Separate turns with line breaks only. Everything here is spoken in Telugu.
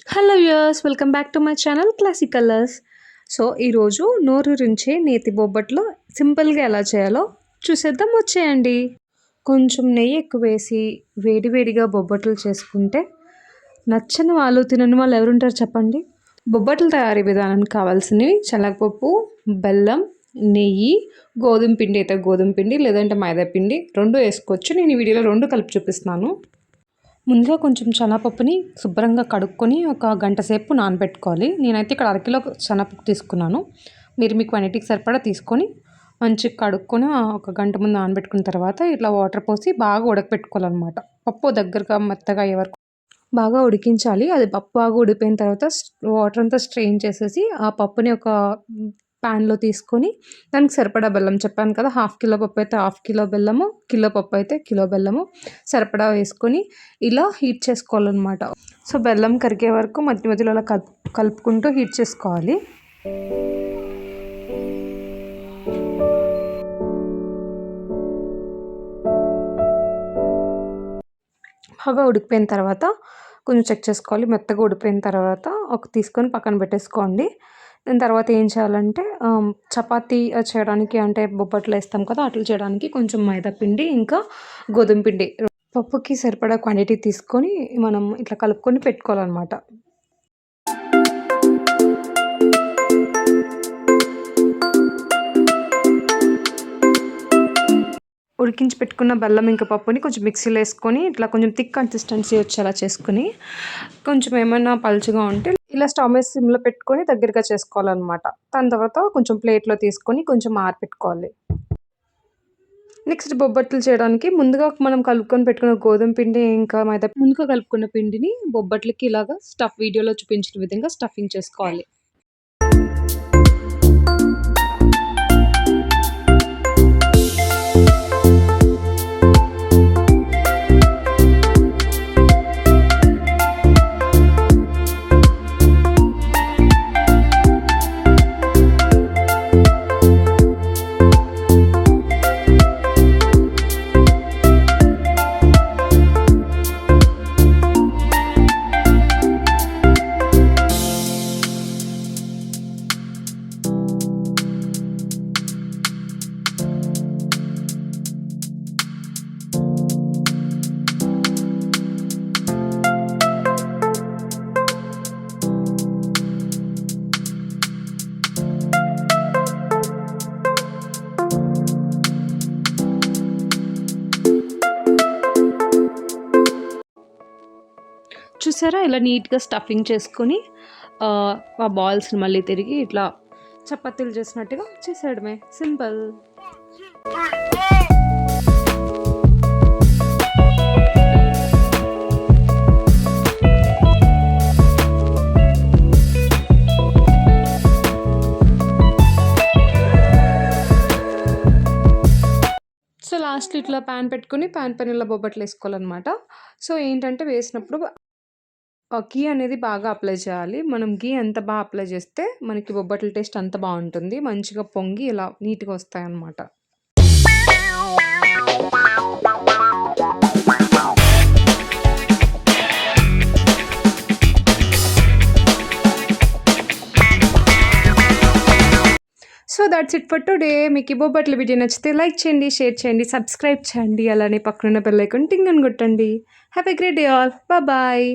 Hello viewers, welcome back to my channel classic colours. So ఈరోజు నోరూరించే నేతి బొబ్బట్లు సింపుల్గా ఎలా చేయాలో చూసేద్దాం, వచ్చేయండి. కొంచెం నెయ్యి ఎక్కువ వేసి వేడివేడిగా బొబ్బట్లు చేసుకుంటే నచ్చని వాళ్ళు తినని వాళ్ళు ఎవరుంటారు చెప్పండి. బొబ్బట్లు తయారీ విధానానికి కావాల్సినవి శనగపప్పు, బెల్లం, నెయ్యి, గోధుమ పిండి అయితే గోధుమ పిండి, లేదంటే మైదా పిండి రెండు వేసుకోవచ్చు. నేను ఈ వీడియోలో రెండు కలిపి చూపిస్తున్నాను. ముందుగా కొంచెం శనగపప్పుని శుభ్రంగా కడుక్కొని ఒక గంట సేపు నానబెట్టుకోవాలి. నేనైతే ఇక్కడ అరకిలో శనగపప్పు తీసుకున్నాను. మీరు మీ క్వాంటిటీకి సరిపడా తీసుకొని మంచిగా కడుక్కొని ఒక గంట ముందు నానబెట్టుకున్న తర్వాత ఇట్లా వాటర్ పోసి బాగా ఉడకపెట్టుకోవాలన్నమాట. పప్పు దగ్గరగా మెత్తగా అయ్యే వరకు బాగా ఉడికించాలి. అది పప్పు బాగా ఉడికిపోయిన తర్వాత వాటర్ అంతా స్ట్రెయిన్ చేసేసి ఆ పప్పుని ఒక ప్యాన్లో తీసుకొని దానికి సరిపడా బెల్లం, చెప్పాను కదా, హాఫ్ కిలో పప్పు అయితే హాఫ్ కిలో బెల్లము, కిలో పప్పు అయితే కిలో బెల్లము సరిపడా వేసుకొని ఇలా హీట్ చేసుకోవాలన్నమాట. సో బెల్లం కరిగే వరకు మధ్య మధ్యలో అలా కలుపుకుంటూ హీట్ చేసుకోవాలి. బాగా ఉడికిపోయిన తర్వాత కొంచెం చెక్ చేసుకోవాలి. మెత్తగా ఉడికిపోయిన తర్వాత తీసుకొని పక్కన పెట్టేసుకోండి. దాని తర్వాత ఏం చేయాలంటే చపాతీ చేయడానికి, అంటే బొబ్బట్లు వేస్తాం కదా, అట్లా చేయడానికి కొంచెం మైదా పిండి ఇంకా గోధుమ పిండి పప్పుకి సరిపడా క్వాంటిటీ తీసుకొని మనం ఇట్లా కలుపుకొని పెట్టుకోవాలన్నమాట. ఉడికించి పెట్టుకున్న బెల్లం ఇంకా పప్పుని కొంచెం మిక్సీలో వేసుకొని ఇట్లా కొంచెం థిక్ కన్సిస్టెన్సీ వచ్చేలా చేసుకుని, కొంచెం ఏమైనా పలుచగా ఉంటే ఇలా స్టవ్ మీద సిమ్లో పెట్టుకొని దగ్గరగా చేసుకోవాలన్నమాట. దాని తర్వాత కొంచెం ప్లేట్లో తీసుకొని కొంచెం ఆరబెట్టుకోవాలి. నెక్స్ట్ బొబ్బట్లు చేయడానికి ముందుగా మనం కలుపుకొని పెట్టుకున్న గోధుమ పిండి ఇంకా మైదా ముందుగా కలుపుకున్న పిండిని బొబ్బట్లకి ఇలాగా వీడియోలో చూపించిన విధంగా స్టఫింగ్ చేసుకోవాలి. చూసారా, ఇలా నీట్గా స్టఫింగ్ చేసుకొని ఆ బాల్స్ని మళ్ళీ తిరిగి ఇట్లా చపాతీలు చేసినట్టుగా చేసేయడమే, సింపుల్. సో లాస్ట్లో ఇట్లా ప్యాన్ పెట్టుకుని ప్యాన్ పైన ఇలా బొబ్బట్లు వేసుకోవాలన్నమాట. సో ఏంటంటే వేసినప్పుడు గీ అనేది బాగా అప్లై చేయాలి. మనం గీ ఎంత బాగా అప్లై చేస్తే మనకి బొబ్బట్ల టేస్ట్ అంత బాగుంటుంది. మంచిగా పొంగి ఇలా నీట్గా వస్తాయన్నమాట. So that's it for today. మీకు ఈ బొబ్బట్ల వీడియో నచ్చితే లైక్ చేయండి, షేర్ చేయండి, సబ్స్క్రైబ్ చేయండి. అలానే పక్కనున్న బెల్ ఐకాన్ టింగ్ అని కొట్టండి. Have a great day all. Bye.